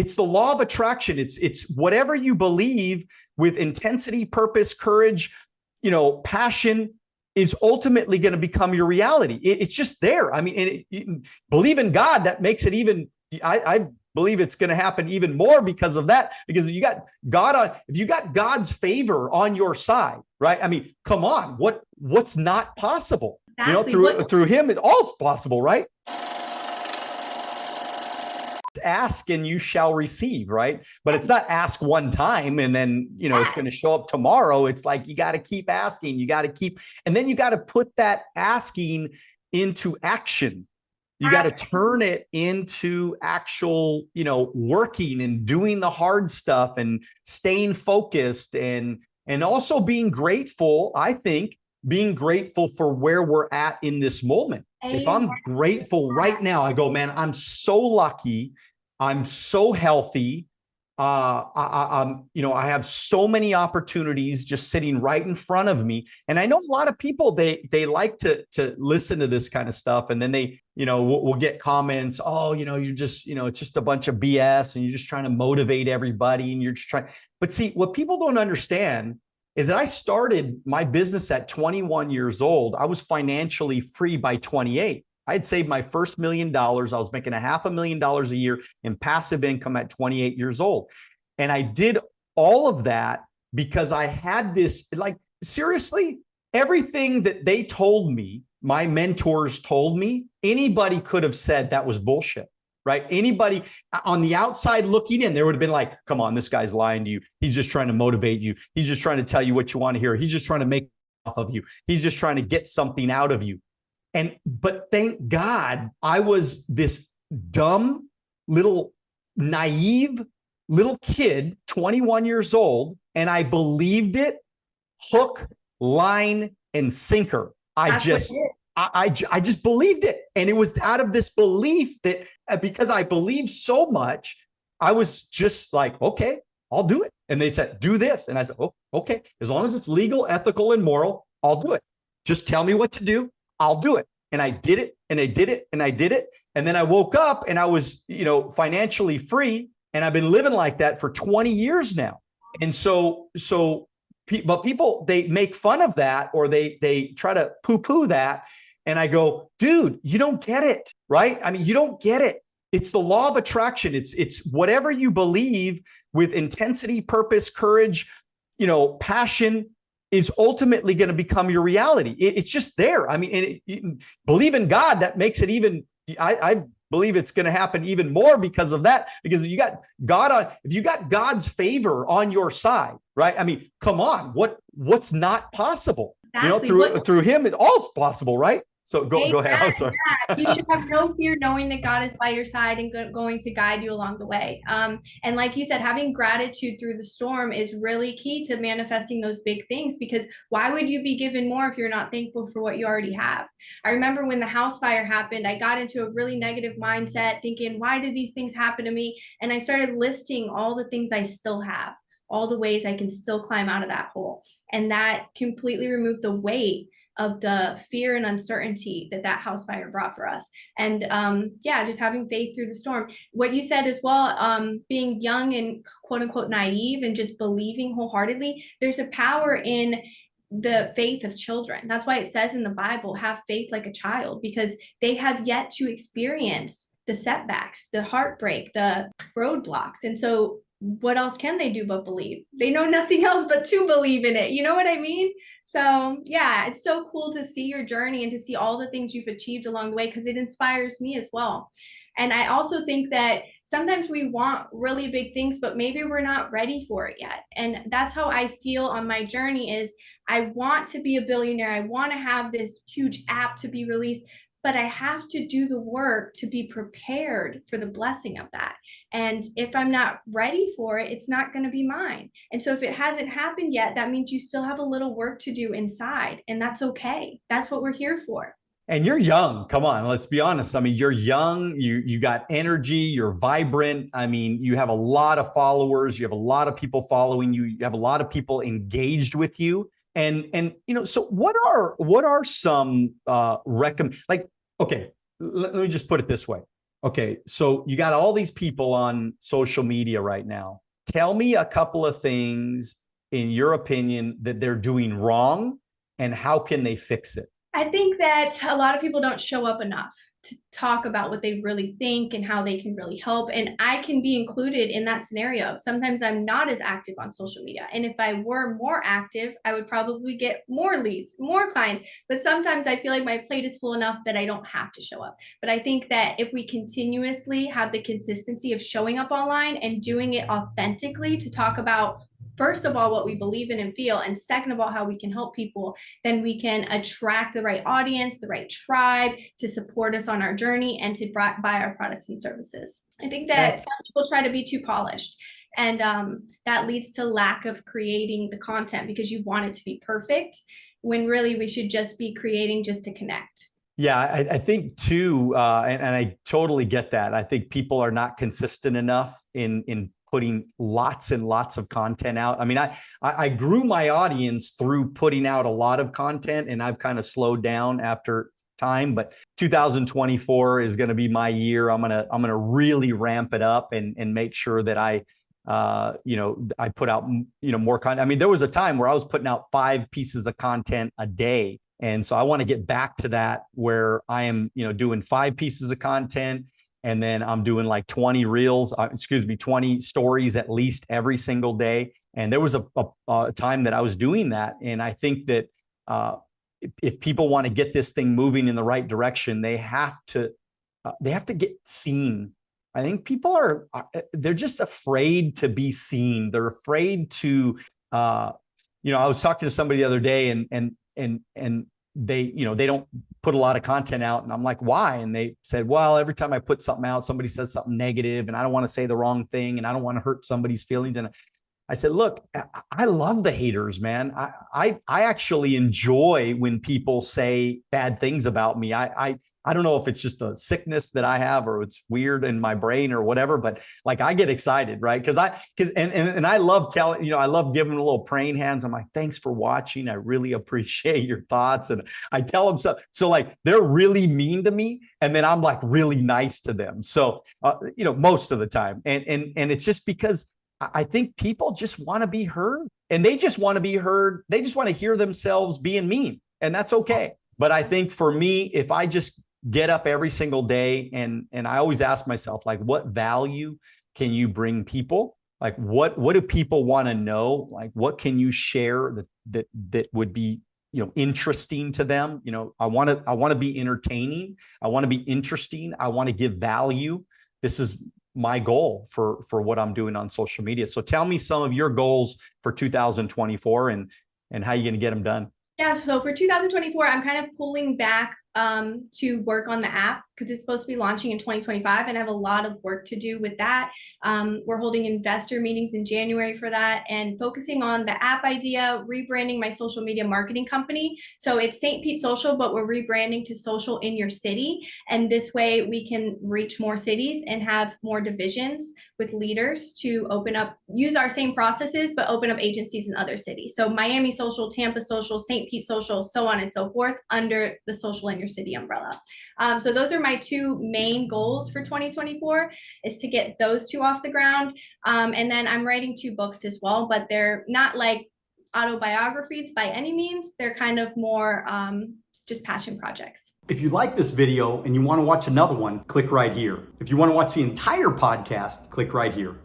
It's the law of attraction. It's whatever you believe with intensity, purpose, courage, passion is ultimately going to become your reality. It's just there. I mean, believe in God. That makes it even, I believe it's going to happen even more because of that, because if you got God's favor on your side, right? I mean, come on, what's not possible? Exactly. Through him, it's all possible, right? Ask and you shall receive, right? But it's not ask one time and then, it's going to show up tomorrow. It's like, you got to keep asking, and then you got to put that asking into action. You got to turn it into actual, working and doing the hard stuff and staying focused and also being grateful. I think being grateful for where we're at in this moment. If I'm grateful right now, I go, man, I'm so lucky. I'm so healthy. I have so many opportunities just sitting right in front of me. And I know a lot of people, they like to listen to this kind of stuff. And then they, we'll get comments. Oh, you're just, it's just a bunch of BS and you're just trying to motivate everybody. And you're just trying. But see, what people don't understand is that I started my business at 21 years old. I was financially free by 28. I had saved my first $1 million. I was making $500,000 a year in passive income at 28 years old. And I did all of that because I had this, like, seriously, everything that they told me, my mentors told me, anybody could have said that was bullshit. Right? Anybody on the outside looking in, there would have been like, come on, this guy's lying to you. He's just trying to motivate you. He's just trying to tell you what you want to hear. He's just trying to make off of you. He's just trying to get something out of you. But thank God I was this dumb, little naive little kid, 21 years old, and I believed it hook, line, and sinker. I just believed it. And it was out of this belief that because I believed so much, I was just like, okay, I'll do it. And they said, do this. And I said, oh, okay. As long as it's legal, ethical, and moral, I'll do it. Just tell me what to do. I'll do it. And I did it. And I did it. And I did it. And then I woke up and I was, financially free. And I've been living like that for 20 years now. And but people, they make fun of that, or they try to poo-poo that. And I go, dude, you don't get it, right? I mean, you don't get it. It's the law of attraction. It's whatever you believe with intensity, purpose, courage, passion is ultimately going to become your reality. It's just there. I mean, believe in God. That makes it even, I believe it's going to happen even more because of that, because if you got God's favor on your side, right? I mean, come on, what's not possible? Exactly. Through him, it's all possible, right? So go ahead. I'm sorry. You should have no fear knowing that God is by your side and going to guide you along the way. And like you said, having gratitude through the storm is really key to manifesting those big things, because why would you be given more if you're not thankful for what you already have? I remember when the house fire happened, I got into a really negative mindset thinking, why did these things happen to me? And I started listing all the things I still have, all the ways I can still climb out of that hole. And that completely removed the weight of the fear and uncertainty that house fire brought for us. And just having faith through the storm. What you said as well, being young and quote unquote naive and just believing wholeheartedly, there's a power in the faith of children. That's why it says in the Bible, have faith like a child, because they have yet to experience the setbacks, the heartbreak, the roadblocks. And so what else can they do but believe? They know nothing else but to believe in it. You know what I mean? So yeah, it's so cool to see your journey and to see all the things you've achieved along the way, because it inspires me as well. And I also think that sometimes we want really big things, but maybe we're not ready for it yet. And that's how I feel on my journey is I want to be a billionaire. I want to have this huge app to be released, but I have to do the work to be prepared for the blessing of that. And if I'm not ready for it, it's not going to be mine. And so if it hasn't happened yet, that means you still have a little work to do inside. And that's okay. That's what we're here for. And you're young. Come on, let's be honest. I mean, you're young. You got energy. You're vibrant. I mean, you have a lot of followers. You have a lot of people following you. You have a lot of people engaged with you. And so what are some okay, let me just put it this way. Okay, so you got all these people on social media right now. Tell me a couple of things, in your opinion, that they're doing wrong, and how can they fix it? I think that a lot of people don't show up enough to talk about what they really think and how they can really help. And I can be included in that scenario. Sometimes I'm not as active on social media. And if I were more active, I would probably get more leads, more clients. But sometimes I feel like my plate is full enough that I don't have to show up. But I think that if we continuously have the consistency of showing up online and doing it authentically to talk about, first of all, what we believe in and feel, and second of all, how we can help people, then we can attract the right audience, the right tribe to support us on our journey and to buy our products and services. I think that some people try to be too polished, and that leads to lack of creating the content because you want it to be perfect, when really we should just be creating just to connect. Yeah, I think too, and I totally get that. I think people are not consistent enough in putting lots and lots of content out. I mean, I grew my audience through putting out a lot of content, and I've kind of slowed down after time. But 2024 is going to be my year. I'm gonna really ramp it up and make sure that I put out more content. I mean, there was a time where I was putting out 5 pieces of content a day. And so I want to get back to that, where I am, doing 5 pieces of content, and then I'm doing like 20 reels, 20 stories at least every single day. And there was a time that I was doing that. And I think that if people want to get this thing moving in the right direction, they have to get seen. I think people they're just afraid to be seen. They're afraid to, I was talking to somebody the other day, and they don't put a lot of content out, and I'm like, why? And they said, well, every time I put something out, somebody says something negative, and I don't want to say the wrong thing, and I don't want to hurt somebody's feelings. And I said, look, I love the haters, man. I actually enjoy when people say bad things about me. I don't know if it's just a sickness that I have, or it's weird in my brain or whatever, but like I get excited, right? Because I love telling, I love giving them a little praying hands. I'm like, thanks for watching. I really appreciate your thoughts. And I tell them so like they're really mean to me, and then I'm like really nice to them. So most of the time, and it's just because I think people just want to be heard, and they just want to be heard. They just want to hear themselves being mean, and that's okay. But I think for me, if I just get up every single day, and I always ask myself, like, what value can you bring people? Like, what do people want to know? Like, what can you share that would be, interesting to them? I want to be entertaining. I want to be interesting. I want to give value. This is my goal for what I'm doing on social media. So tell me some of your goals for 2024 and how you're going to get them done. Yeah, so for 2024, I'm kind of pulling back to work on the app because it's supposed to be launching in 2025, and I have a lot of work to do with that. We're holding investor meetings in January for that, and focusing on the app idea, rebranding my social media marketing company. So it's St. Pete Social, but we're rebranding to Social in Your City. And this way we can reach more cities and have more divisions with leaders to use our same processes, but open up agencies in other cities. So Miami Social, Tampa Social, St. Pete Social, so on and so forth, under the Social in Your City umbrella. So those are my 2 main goals for 2024, is to get those 2 off the ground. And then I'm writing 2 books as well, but they're not like autobiographies by any means. They're kind of more just passion projects. If you like this video and you want to watch another one, click right here. If you want to watch the entire podcast, click right here.